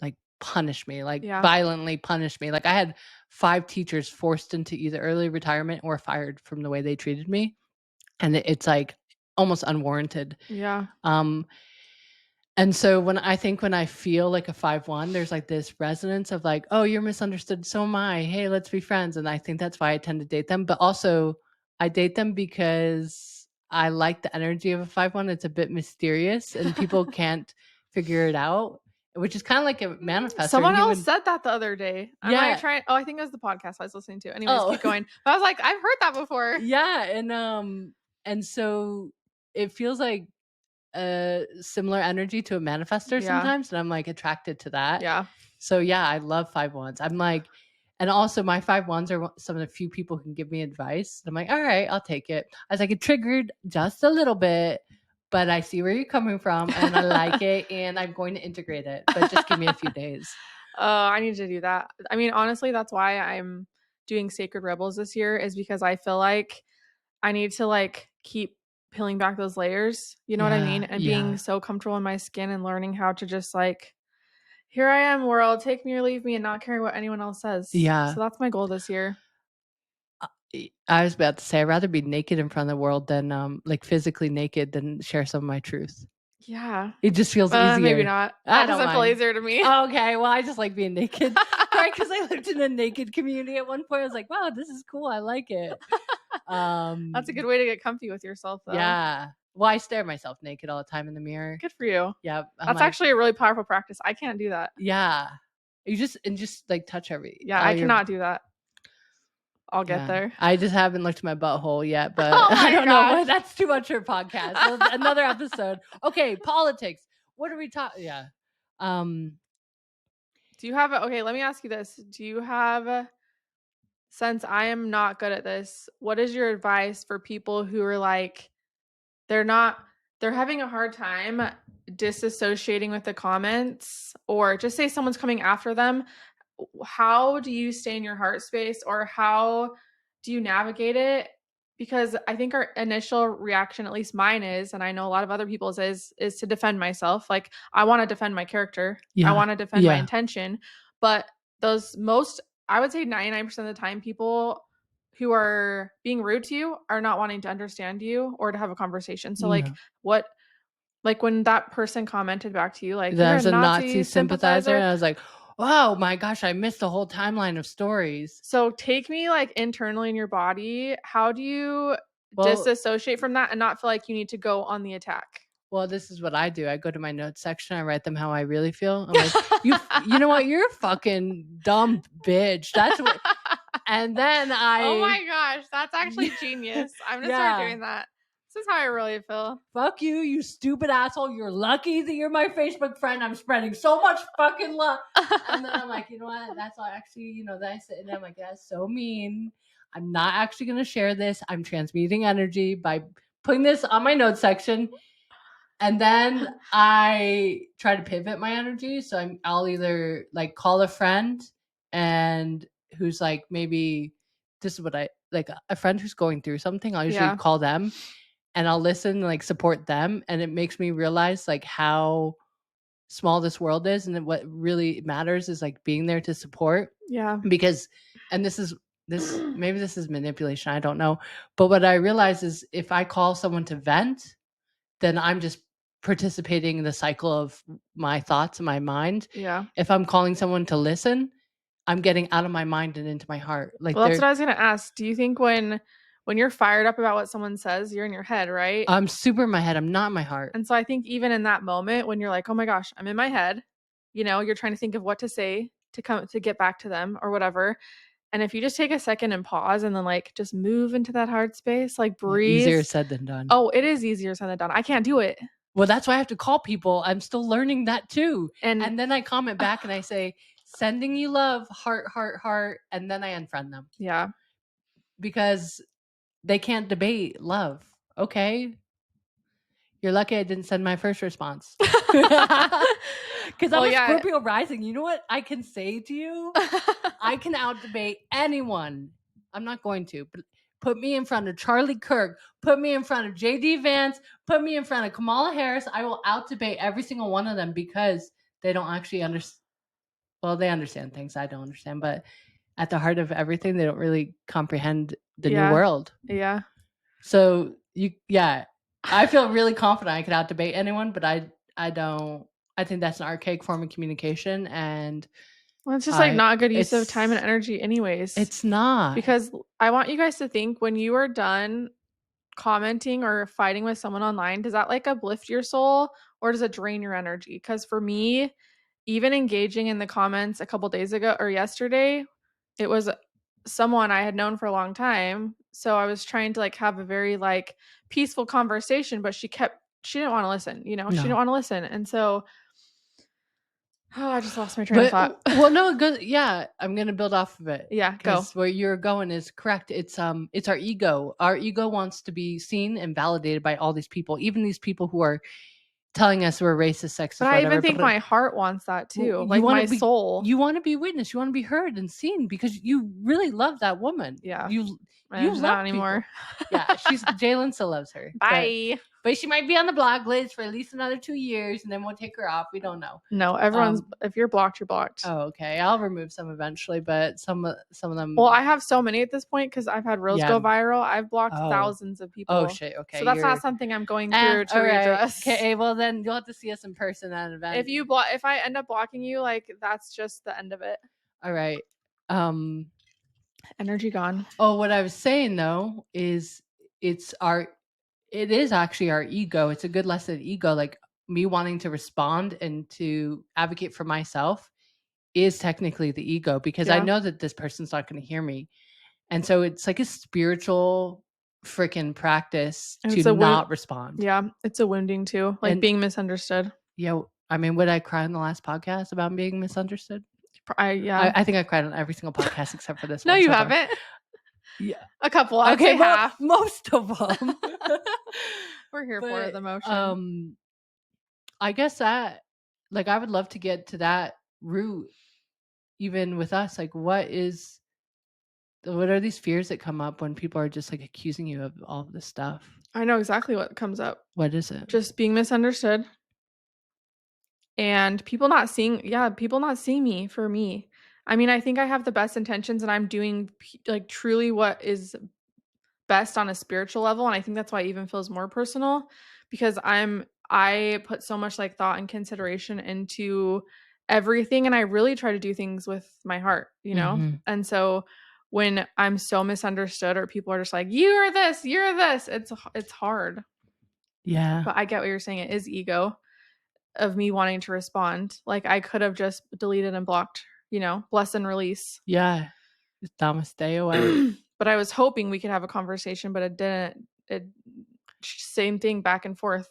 like punish me, like Yeah. violently punish me. Like I had 5 teachers forced into either early retirement or fired from the way they treated me, and it's like almost unwarranted. Yeah. Um and so when I feel like a 5-1, there's like this resonance of like, "Oh, you're misunderstood, so am I. Hey, let's be friends." And I think that's why I tend to date them, but also I date them because I like the energy of a 5-1. It's a bit mysterious and people can't figure it out, which is kind of like a manifestor. Someone And else even said that the other day. I'm like yeah. trying. Oh, I think it was the podcast I was listening to. Anyways, Oh. keep going. But I was like, I've heard that before. Yeah, and so it feels like a similar energy to a manifestor Yeah. sometimes, and I'm like attracted to that. Yeah. So yeah, I love 5-1s. I'm like, and also my 5-1s are some of the few people who can give me advice. I'm like, all right, I'll take it. I was like, it triggered just a little bit, but I see where you're coming from and I like it and I'm going to integrate it. But just give me a few days. Oh, I need to do that. I mean, honestly, that's why I'm doing Sacred Rebels this year, is because I feel like I need to like keep peeling back those layers. You know what I mean? Yeah, And being yeah, so comfortable in my skin and learning how to just like, here I am, world, take me or leave me, and not caring what anyone else says. yeah. So that's my goal this year. I was about to say I'd rather be naked in front of the world than like physically naked than share some of my truth. Yeah. It just feels Maybe easier. not. I That don't doesn't feel mind. easier to me. Okay, well, I just like being naked. Right? Because I lived in a naked community at one point. I was like, wow, this is cool. I like it. That's a good way to get comfy with yourself, though. Yeah. Well, I stare at myself naked all the time in the mirror. Good for you. Yeah. That's actually a really powerful practice. I can't do that. Yeah. You just like touch Yeah, I cannot do that. I'll get yeah. there. I just haven't looked at my butthole yet, but Oh I my don't know. gosh. That's too much for a podcast. Another episode. Okay, politics. What are we talking? Yeah. Do you have okay, let me ask you this. Do you have, since I am not good at this, what is your advice for people who are like they're not they're having a hard time disassociating with the comments, or just say someone's coming after them? How do you stay in your heart space, or how do you navigate it? Because I think our initial reaction, at least mine is, and I know a lot of other people's is to defend myself. Like I want to defend my character. I Yeah. want to defend my Yeah. intention. But those most, I would say 99% of the time, people who are being rude to you are not wanting to understand you or to have a conversation. So like No. what, like when that person commented back to you, like, you're a There's a Nazi Nazi sympathizer, and sympathizer. I was like, "Oh my gosh, I missed the whole timeline of stories." So take me like internally in your body. How do you Well, disassociate from that and not feel like you need to go on the attack? well, this is what I do. I go to my notes section. I write them how I really feel. I'm like, you know what? You're a fucking dumb bitch. That's what. And then Oh my gosh, that's actually genius. I'm gonna start yeah. doing that. This is how I really feel. Fuck you, you stupid asshole. You're lucky that you're my Facebook friend. I'm spreading so much fucking love. And then I'm like, you know what? That's all actually, that's it. And I'm like, that's so mean. I'm not actually going to share this. I'm transmuting energy by putting this on my notes section. And then I try to pivot my energy. So I'll either like call a friend and who's like, maybe this is what I like a friend who's going through something. I'll usually Yeah. call them and I'll listen, like support them. And it makes me realize like how small this world is. And then what really matters is like being there to support. Yeah. Because, and maybe this is manipulation. I don't know. But what I realize is if I call someone to vent, then I'm just participating in the cycle of my thoughts in my mind. Yeah. If I'm calling someone to listen, I'm getting out of my mind and into my heart. Like Well, that's what I was gonna ask. Do you think when you're fired up about what someone says, you're in your head, right? I'm super in my head. I'm not in my heart. And so I think even in that moment when you're like, oh my gosh, I'm in my head, you're trying to think of what to say to get back to them or whatever. And if you just take a second and pause and then like just move into that heart space, like breathe. Easier said than done. Oh, it is easier said than done. I can't do it. Well, that's why I have to call people. I'm still learning that too. And And then I comment back and I say, sending you love, heart, heart, heart. And then I unfriend them yeah. because they can't debate love. Okay. You're lucky I didn't send my first response. Because Well, I'm a yeah. Scorpio rising. You know what I can say to you? I can out debate anyone. I'm not going to, but put me in front of Charlie Kirk, put me in front of JD Vance, put me in front of Kamala Harris. I will out debate every single one of them because they don't actually understand. Well, they understand things I don't understand, but at the heart of everything, they don't really comprehend the new world. Yeah. So I feel really confident I could out debate anyone, but I don't. I think that's an archaic form of communication, and Well, it's just like not a good use of time and energy, anyways. It's not. Because I want you guys to think when you are done commenting or fighting with someone online, does that like uplift your soul or does it drain your energy? Because for me, even engaging in the comments a couple days ago or yesterday, it was someone I had known for a long time. So I was trying to like have a very like peaceful conversation, but she didn't want to listen, she didn't want to listen. And so I just lost my train of thought. Well, no, good. Yeah, I'm gonna build off of it. Yeah, go. Because where you're going is correct. It's our ego. Our ego wants to be seen and validated by all these people, even these people who are telling us we're racist, sexist, But whatever. I even think my heart wants that too. Well, like my soul. You want to be witnessed. You want to be heard and seen because you really love that woman. Yeah. You love not anymore. Yeah, Jalen still loves her. Bye. But she might be on the block list for at least another 2 years, and then we'll take her off. We don't know. No, everyone's. If you're blocked, you're blocked. Oh, okay. I'll remove some eventually, but some of them. Well, I have so many at this point because I've had reels go viral. I've blocked thousands of people. Oh shit! Okay, so that's not something I'm going through to readdress. Okay, well then you'll have to see us in person at an event. If I end up blocking you, like that's just the end of it. All right. Energy gone. Oh, what I was saying though is it is actually our ego. It's a good lesson of ego. Like me wanting to respond and to advocate for myself is technically the ego because I know that this person's not going to hear me. And so it's like a spiritual freaking practice to not respond. Yeah, it's a wounding too. Like being misunderstood. Yeah. I mean, would I cry on the last podcast about being misunderstood? I think I cried on every single podcast except for this one. No, you haven't. Yeah. A couple. I'd say half. Most of them. We're here for the motion. I guess that, like, I would love to get to that root, even with us. Like, what are these fears that come up when people are just like accusing you of all of this stuff? I know exactly what comes up. What is it? Just being misunderstood. And people not seeing me for me. I mean, I think I have the best intentions and I'm doing like truly what is best on a spiritual level. And I think that's why it even feels more personal because I put so much like thought and consideration into everything. And I really try to do things with my heart, Mm-hmm. And so when I'm so misunderstood or people are just like, you're this, it's hard. Yeah. But I get what you're saying. It is ego of me wanting to respond. Like I could have just deleted and blocked, bless and release. Yeah. Namaste away. But I was hoping we could have a conversation, but it didn't. Same thing back and forth.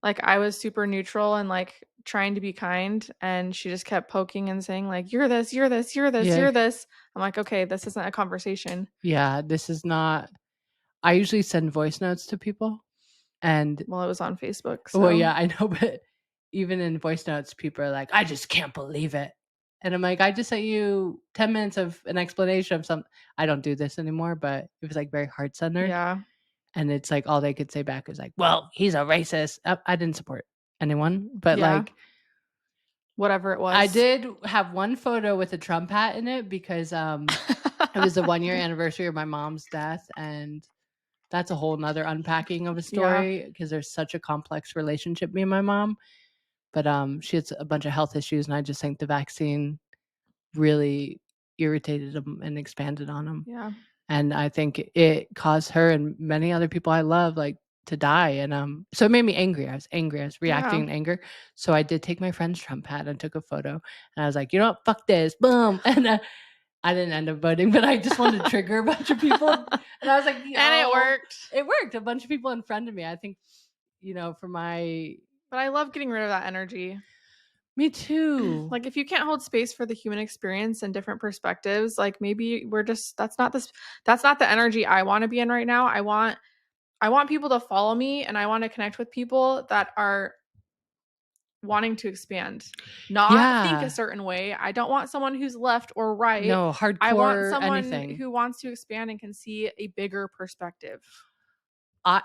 Like I was super neutral and like trying to be kind and she just kept poking and saying like, you're this, you're this, you're this, you're this. I'm like, okay, this isn't a conversation. Yeah, this is not. I usually send voice notes to people. And well, it was on Facebook. So. Well, yeah, I know, but even in voice notes, people are like, I just can't believe it. And I'm like, I just sent you 10 minutes of an explanation of something. I don't do this anymore, but it was like very heart-centered. Yeah. And it's like all they could say back is like, well, he's a racist. I didn't support anyone, but like whatever it was. I did have one photo with a Trump hat in it because it was the 1-year anniversary of my mom's death. And that's a whole nother unpacking of a story because there's such a complex relationship, me and my mom. But she had a bunch of health issues, and I just think the vaccine really irritated them and expanded on them. Yeah. And I think it caused her and many other people I love like to die. And so it made me angry. I was angry. I was reacting in anger. So I did take my friend's Trump hat and took a photo. And I was like, you know what? Fuck this. Boom. And I didn't end up voting, but I just wanted to trigger a bunch of people. And I was like, and it worked. It worked. A bunch of people unfriended me. I think, for my... But I love getting rid of that energy. Me too. Like if you can't hold space for the human experience and different perspectives, like maybe that's not the energy I want to be in right now. I want people to follow me and I want to connect with people that are wanting to expand, not think a Yeah. certain way. I don't want someone who's left or right. No, I want hardcore someone anything. who wants to expand and can see a bigger perspective.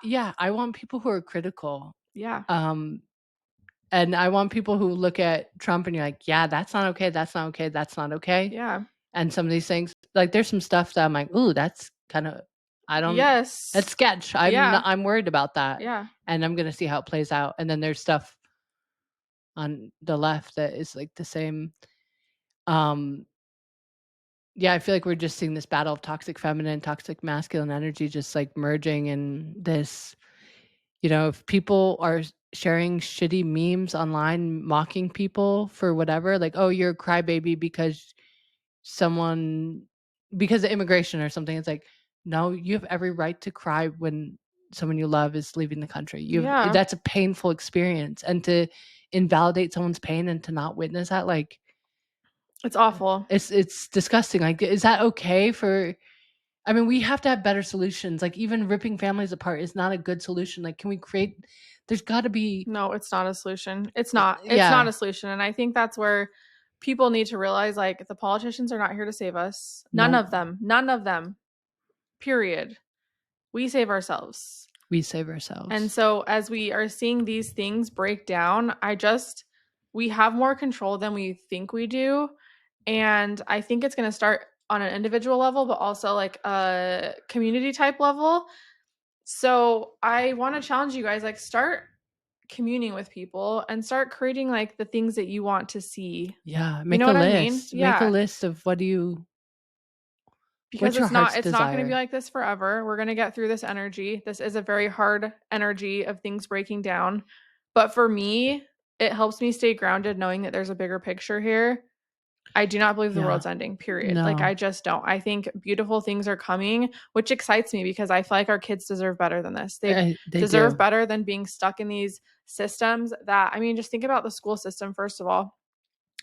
Yeah, I want people who are critical. Yeah. And I want people who look at Trump and you're like, yeah, that's not okay. That's not okay. That's not okay. Yeah. And some of these things, like there's some stuff that I'm like, ooh, that's kind of, Yes. that's sketch. Yeah. I'm worried about that. Yeah. And I'm going to see how it plays out. And then there's stuff on the left that is like the same. Yeah, I feel like we're just seeing this battle of toxic feminine, toxic masculine energy just like merging in this. If people are sharing shitty memes online, mocking people for whatever, like, oh, you're a crybaby because of immigration or something. It's like, no, you have every right to cry when someone you love is leaving the country. Yeah. That's a painful experience, and to invalidate someone's pain and to not witness that, like, It's awful. it's disgusting. Like, is that okay for? I mean, we have to have better solutions. Like, even ripping families apart is not a good solution. Like, can we create? There's got to be. No, it's not a solution. It's not. It's not Yeah. a solution. And I think that's where people need to realize, like, the politicians are not here to save us. None No. of them. None of them. Period. We save ourselves. We save ourselves. And so as we are seeing these things break down, we have more control than we think we do. And I think it's going to start on an individual level, but also like a community type level. So I want to challenge you guys, like, start communing with people and start creating like the things that you want to see. Yeah, You know what I mean? Make a Yeah. list of what do you. Because What's your it's not heart's going to be desire? like this forever. We're going to get through this energy. This is a very hard energy of things breaking down. But for me, it helps me stay grounded knowing that there's a bigger picture here. I do not believe the Yeah. world's ending, period. Like, No. I just don't. I think beautiful things are coming, which excites me because I feel like our kids deserve better than this. They deserve do. better than being stuck in these systems that, I mean, just think about the school system, first of all.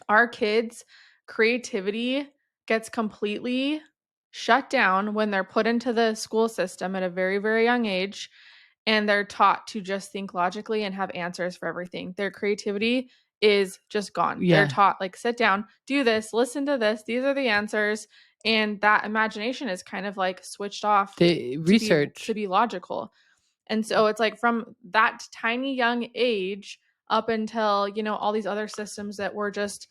Our kids' creativity gets completely shut down when they're put into the school system at a very, very young age, and they're taught to just think logically and have answers for everything. Their creativity is just gone. Yeah. They're taught, like, sit down, do this, listen to this, these are the answers, and that imagination is kind of like switched off The research. to be logical. And so it's like from that tiny young age up until, all these other systems that we're just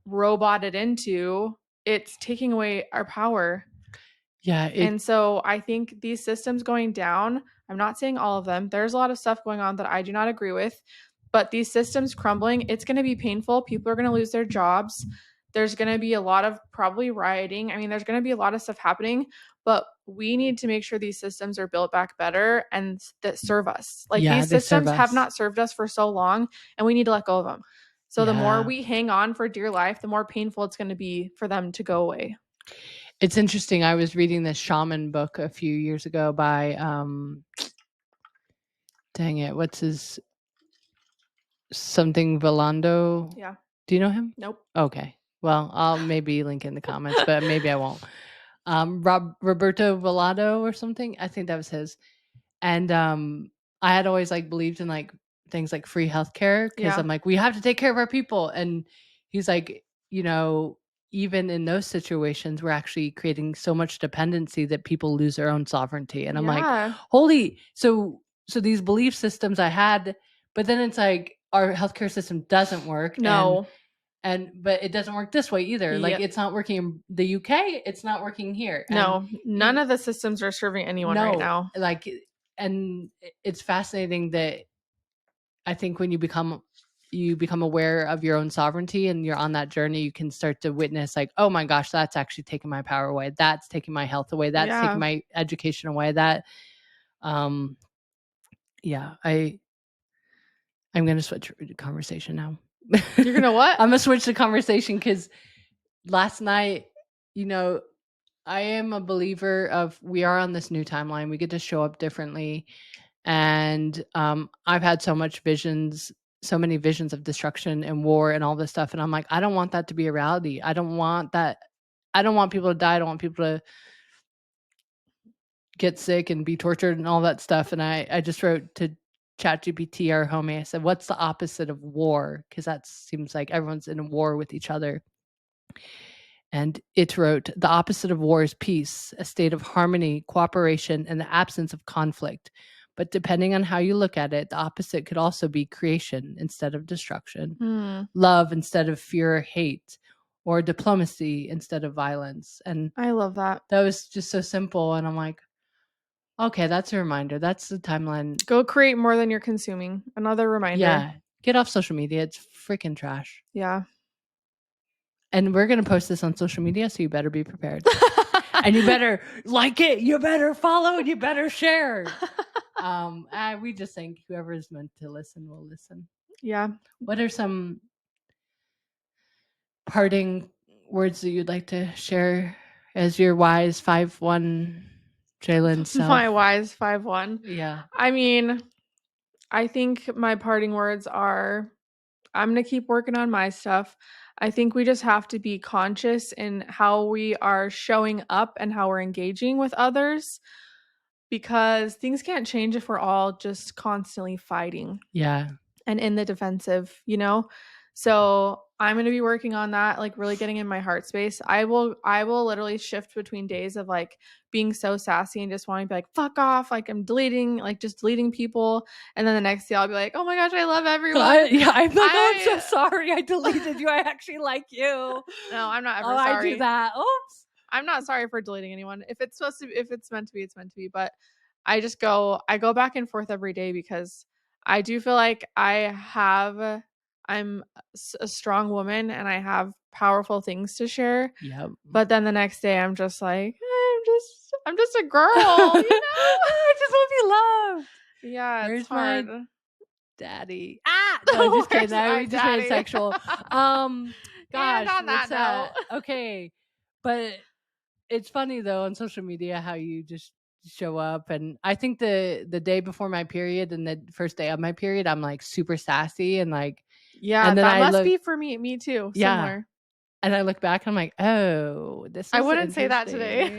roboted into, it's taking away our power. Yeah. And so I think these systems going down, I'm not saying all of them. There's a lot of stuff going on that I do not agree with, but these systems crumbling, it's going to be painful. People are going to lose their jobs. There's going to be a lot of probably rioting. I mean, there's going to be a lot of stuff happening, but we need to make sure these systems are built back better and that serve us. Like, these systems have not served us for so long, and we need to let go of them. So the more we hang on for dear life, the more painful it's going to be for them to go away. It's interesting. I was reading this shaman book a few years ago by, dang it, what's his, something Volando. Yeah. Do you know him? Nope. Okay. Well, I'll maybe link in the comments, but maybe I won't. Roberto Volado or something. I think that was his. And I had always like believed in like things like free healthcare because I'm like, we have to take care of our people. And he's like, even in those situations, we're actually creating so much dependency that people lose their own sovereignty. And I'm like, holy, so these belief systems I had, but then it's like our healthcare system doesn't work. No. But it doesn't work this way either. Like, it's not working in the UK. It's not working here. No, none of the systems are serving anyone right now. Like, and it's fascinating that I think when you become aware of your own sovereignty and you're on that journey, you can start to witness like, oh my gosh, that's actually taking my power away. That's taking my health away. That's taking my education away. That, yeah, I'm going to switch the conversation now. You're going to what? I'm going to switch the conversation because last night, I am a believer of we are on this new timeline. We get to show up differently. And I've had so many visions of destruction and war and all this stuff. And I'm like, I don't want that to be a reality. I don't want that. I don't want people to die. I don't want people to get sick and be tortured and all that stuff. And I just wrote to ChatGPT, our homie, I said, what's the opposite of war? Because that seems like everyone's in a war with each other. And it wrote, the opposite of war is peace, a state of harmony, cooperation, and the absence of conflict. But depending on how you look at it, the opposite could also be creation instead of destruction, love instead of fear or hate, or diplomacy instead of violence. And I love that. that was just so simple. And I'm like, okay, that's a reminder. That's the timeline. Go create more than you're consuming. Another reminder. Yeah. Get off social media. It's freaking trash. Yeah. And we're going to post this on social media, so you better be prepared. And you better like it. You better follow. And you better share. We just think whoever is meant to listen will listen. Yeah. What are some parting words that you'd like to share as your wise 5'1" Jalen self? My wise 5'1". Yeah. I mean, I think my parting words are, I'm going to keep working on my stuff. I think we just have to be conscious in how we are showing up and how we're engaging with others, because things can't change if we're all just constantly fighting. Yeah. And in the defensive, you know? So I'm going to be working on that, like really getting in my heart space. I will literally shift between days of like being so sassy and just wanting to be like, fuck off. Like I'm just deleting people. And then the next day I'll be like, oh my gosh, I love everyone. I'm like, oh, I'm so sorry. I deleted you. I actually like you. No, I'm not ever sorry. sorry. I do that. Oops. I'm not sorry for deleting anyone. If it's meant to be, it's meant to be. But I go back and forth every day because I do feel like I'm a strong woman and I have powerful things to share. Yep. But then the next day I'm just like, I'm just a girl, you know? I just want to be loved. Yeah, Where's it's hard. my daddy? No, I'm just kidding. We just made it sexual. Gosh, and on that note. Okay. But it's funny though on social media how you just show up, and I think the day before my period and the first day of my period I'm like super sassy and like, yeah, and then that must be for me too. Yeah. Similar. And I look back and I'm like, oh, this is I wouldn't say that today.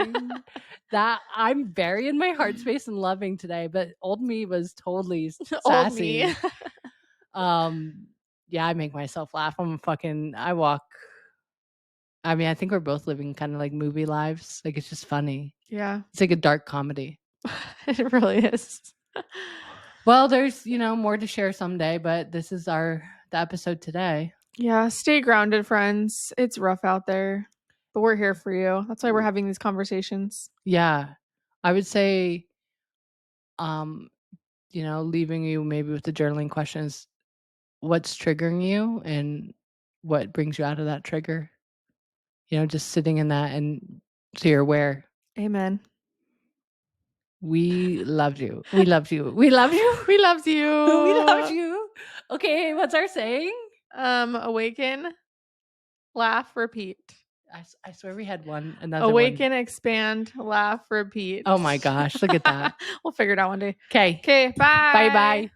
That I'm very in my heart space and loving today, but old me was totally sassy. Old me. Yeah, I make myself laugh. I think we're both living kind of like movie lives. Like it's just funny. Yeah. It's like a dark comedy. It really is. Well, there's, more to share someday, but this is the episode today. Yeah, stay grounded, friends. It's rough out there, but we're here for you. That's why we're having these conversations. Yeah. I would say, leaving you maybe with the journaling questions, what's triggering you and what brings you out of that trigger? Just sitting in that and so you're aware. Amen. We loved you. We loved you. We love you. We loved you. We loved you. Okay, what's our saying? Awaken, laugh, repeat. I swear we had another Awaken, one. expand, laugh, repeat. Oh my gosh, look at that. We'll figure it out one day. Okay. Bye. Bye.